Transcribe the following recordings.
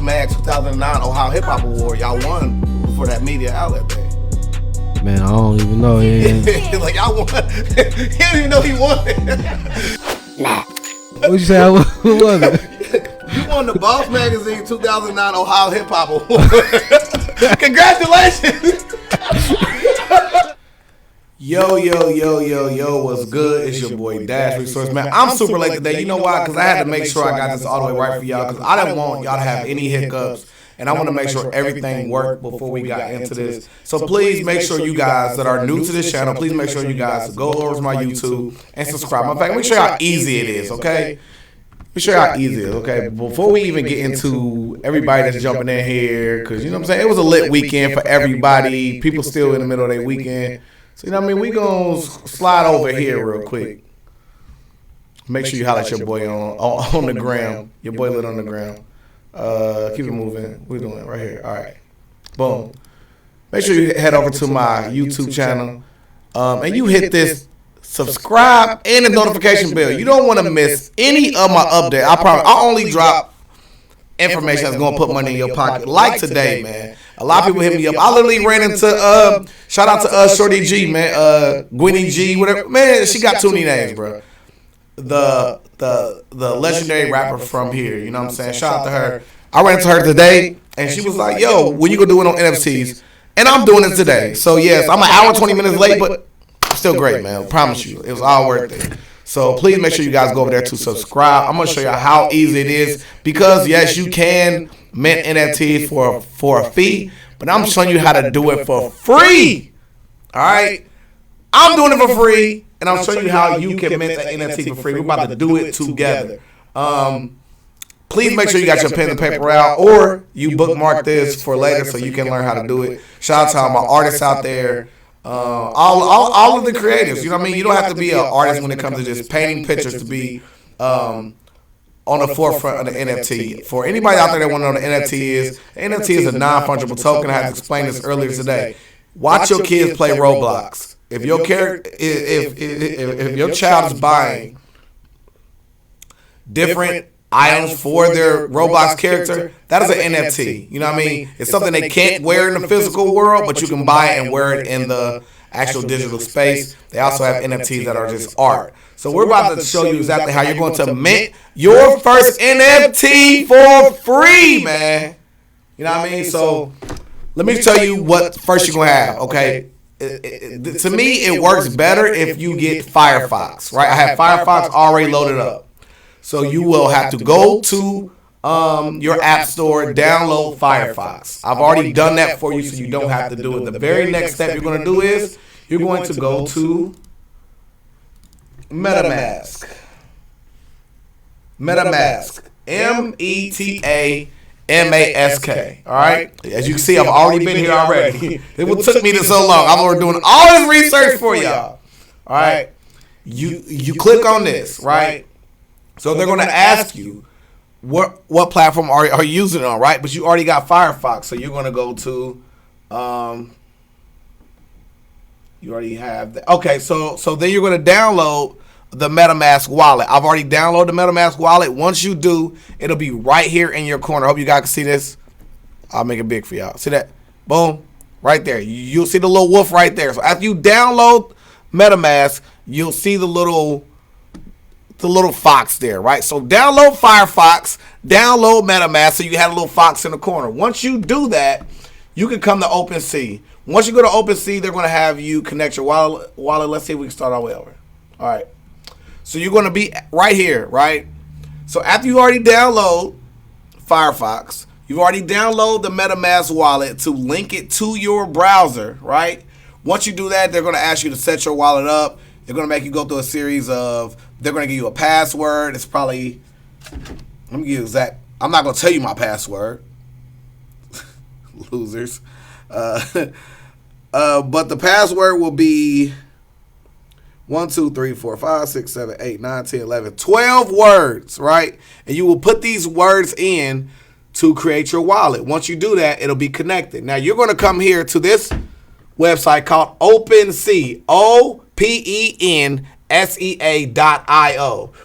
Mag 2009 Ohio Hip Hop Award. Y'all won for that media outlet thing. Man, I don't even know. Like y'all won. He didn't even know he won. What'd you say? Who was it? You won the Boss Magazine 2009 Ohio Hip Hop Award. Congratulations. Yo, what's good? It's your boy Dash Resource, man. I'm super late today. You know why? Because I had to make sure I got this all the way right for y'all, because I didn't want y'all to have any hiccups, and I want to make sure everything worked before we got into this. So please make sure you guys that are new to this channel, please make sure you guys go over to my YouTube and subscribe. In fact, make sure how easy it is, okay? Make sure how easy it is, okay? Before we even get into everybody that's jumping in here, because, you know what I'm saying, it was a lit weekend for everybody. People still in the middle of their weekend. So, you know what I mean? We going to slide over here real quick. Make sure you holler at your boy on the gram. Your boy lit on the gram. Keep it moving. We're doing it right here. All right. Boom. Make sure you head over to my YouTube channel. And you hit this subscribe and the notification bell. You don't want to miss any of my updates. I promise. I only drop information that's going to put money in your pocket. Like today, man. A lot of people hit me up. I literally ran into, shout out to Shorty G, man. Gwenny G, whatever. Man, she got too many names, bro. The legendary rapper from here, you know what I'm saying? Shout out to her. I ran into her today, and she was like, yo, when you gonna do it on NFT'S? And I'm doing it today. So, yes, I'm an hour and 20 minutes late, but still great, man. I promise you. It was all worth it. So please make sure you guys go over there to subscribe. I'm going to show you how easy it is, because, yes, you can mint NFTs for a fee, but I'm showing you how to do it for free. All right? I'm doing it for free, and I'm showing you how you can mint an NFT for free. We're about to do it together. Please make sure you got your pen and paper out, or you bookmark this for later so you can learn how to do it. Shout out to all my artists out there. All of the creatives, you know what I mean? You don't have to be an artist when it comes to just painting pictures to be on the forefront of the NFT. For anybody out there that want to know what an NFT is a non-fungible token. I had to explain this earlier today. Watch your kids play Roblox. If your if your child is buying different items for their Roblox character, that is an NFT. You know what I mean? It's something they can't wear in the physical world, but you can buy it and wear it in the actual digital space. They also have NFTs that are just art. So we're about to show you exactly how you're going to mint your first NFT for free, man. You know what I mean? So let me tell you what first you're going to have, okay? To me, it works better if you get Firefox, right? I have Firefox already loaded up. So you will have to go to your app store, download Firefox. I've already done that for you, so you don't have to do it. The very next step you're going to do is you're going to go to MetaMask. MetaMask. METAMASK. All right? As you can see, I've already been here already. It took me this so long. I'm already doing all this research for y'all. All right? You click on this, right? So they're going to ask you what platform are you using it on, right? But you already got Firefox, so you're going to go to you already have that. Okay, so then you're going to download the MetaMask wallet. I've already downloaded the MetaMask wallet. Once you do, it'll be right here in your corner. I hope you guys can see this. I'll make it big for y'all. See that? Boom. Right there. You'll see the little wolf right there. So after you download MetaMask, you'll see the little fox there, right? So download Firefox, download MetaMask, so you have a little fox in the corner. Once you do that, you can come to OpenSea. Once you go to OpenSea, they're going to have you connect your wallet. Let's see if we can start our way over. All right. So you're going to be right here, right? So after you already download Firefox, you've already downloaded the MetaMask wallet to link it to your browser, right? Once you do that, they're going to ask you to set your wallet up. They're going to make you go through a series of, they're going to give you a password. It's probably, let me give you exact, I'm not going to tell you my password. Losers. But the password will be 1, 2, 3, 4, 5, 6, 7, 8, 9, 10, 11, 12 words, right? And you will put these words in to create your wallet. Once you do that, it'll be connected. Now you're going to come here to this website called OpenSea, OpenSea.io.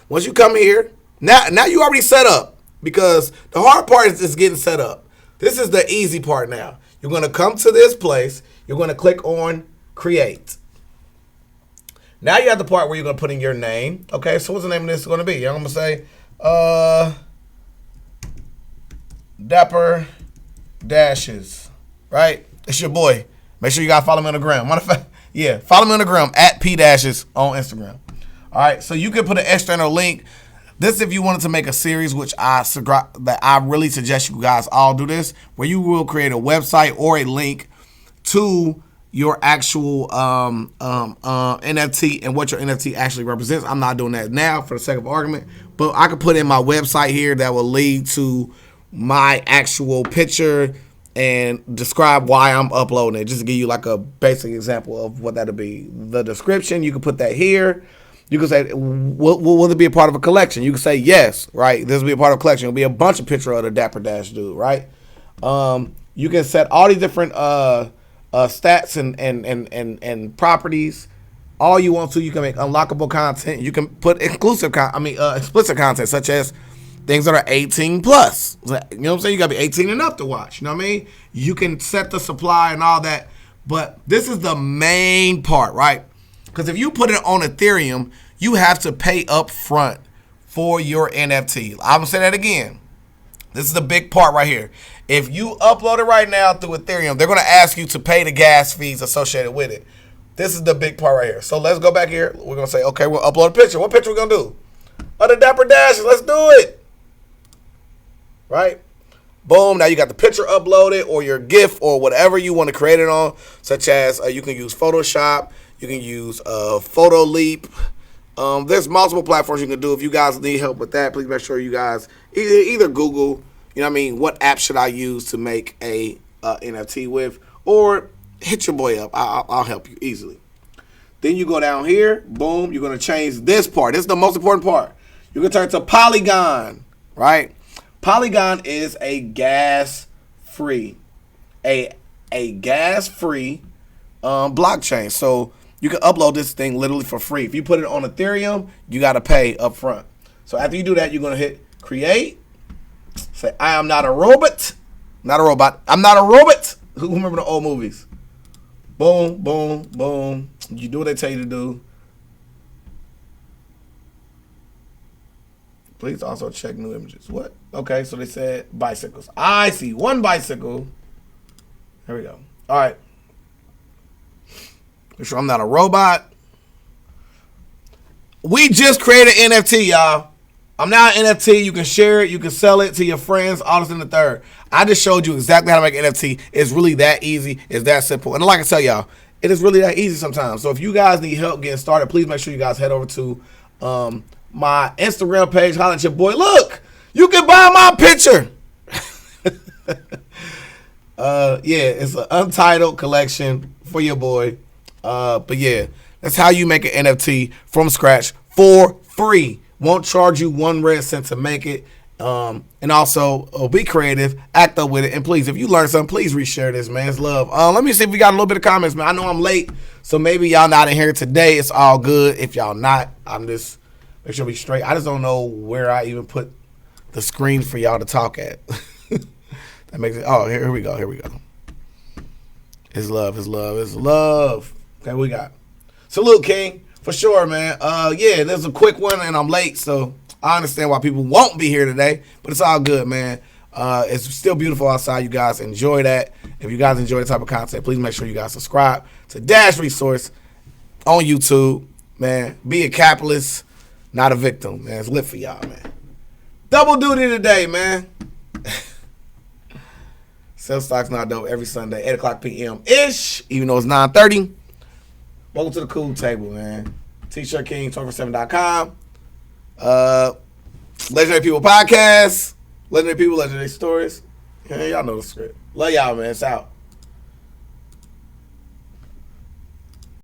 Once you come here, now you already set up. because the hard part is getting set up. This is the easy part now. You're going to come to this place. You're going to click on create. Now you have the part where you're going to put in your name. Okay, so what's the name of this going to be? I'm going to say Dapper Dashes, right? It's your boy. Make sure you guys follow me on the gram. Yeah, follow me on the gram at P Dashes on Instagram. All right, so you can put an external link. This if you wanted to make a series, which I really suggest you guys all do this, where you will create a website or a link to your actual NFT and what your NFT actually represents. I'm not doing that now for the sake of argument, but I could put in my website here that will lead to my actual picture and describe why I'm uploading it. Just to give you like a basic example of what that'll be. The description, you can put that here. You can say, will it be a part of a collection? You can say yes, right? This will be a part of a collection. It'll be a bunch of pictures of the Dapper Dash dude, right? You can set all these different stats and properties. All you want to. You can make unlockable content. You can put explicit content, such as things that are 18 plus. You know what I'm saying? You gotta be 18 and up to watch. You know what I mean? You can set the supply and all that. But this is the main part, right? Because if you put it on Ethereum, you have to pay up front for your NFT. I'm gonna say that again. This is the big part right here. If you upload it right now through Ethereum, they're gonna ask you to pay the gas fees associated with it. This is the big part right here. So let's go back here. We're gonna say, okay, we'll upload a picture. What picture we gonna do? Of the Dapper Dashes. Let's do it. Right? Boom. Now you got the picture uploaded or your GIF or whatever you want to create it on, such as you can use Photoshop. You can use Photo Leap. There's multiple platforms you can do. If you guys need help with that, please make sure you guys either Google, you know what I mean, what app should I use to make a NFT with, or hit your boy up. I'll help you easily. Then you go down here. Boom. You're going to change this part. This is the most important part. You can turn to Polygon, right? Polygon is a gas-free, gas-free blockchain. So you can upload this thing literally for free. If you put it on Ethereum, you got to pay up front. So after you do that, you're going to hit create. Say, I am not a robot. Not a robot. I'm not a robot. Who remember the old movies? Boom, boom, boom. You do what they tell you to do. Please also check new images. What? Okay, so they said bicycles. I see one bicycle. Here we go. All right. Make sure I'm not a robot. We just created an NFT, y'all. I'm now an NFT. You can share it. You can sell it to your friends. All this in the third. I just showed you exactly how to make an NFT. It's really that easy. It's that simple. And like I tell y'all, it is really that easy sometimes. So if you guys need help getting started, please make sure you guys head over to my Instagram page. Holla at your boy. Look, you can buy my picture. Yeah, it's an untitled collection for your boy. But yeah, that's how you make an NFT from scratch for free. Won't charge you 1 red cent to make it. And also be creative, act up with it, and please, if you learn something, please reshare this, man. It's love. Let me see if we got a little bit of comments, man. I know I'm late, so maybe y'all not in here today. It's all good. If y'all not, I'm just make sure we straight. I just don't know where I even put the screen for y'all to talk at. That makes it. Oh, here we go. Here we go. It's love. It's love. It's love. Okay, we got salute, King, for sure, man. Yeah, there's a quick one, and I'm late, so I understand why people won't be here today, but it's all good, man. It's still beautiful outside. You guys enjoy that. If you guys enjoy the type of content, please make sure you guys subscribe to Dash Resource on YouTube, man. Be a capitalist, not a victim, man. It's lit for y'all, man. Double duty today, man. Sell stocks not dope every Sunday, 8 o'clock p.m.-ish, even though it's 9:30. Welcome to the cool table, man. T-Shirt King, 247.com. Legendary People Podcast. Legendary People, Legendary Stories. Yeah, y'all know the script. Love y'all, man. It's out.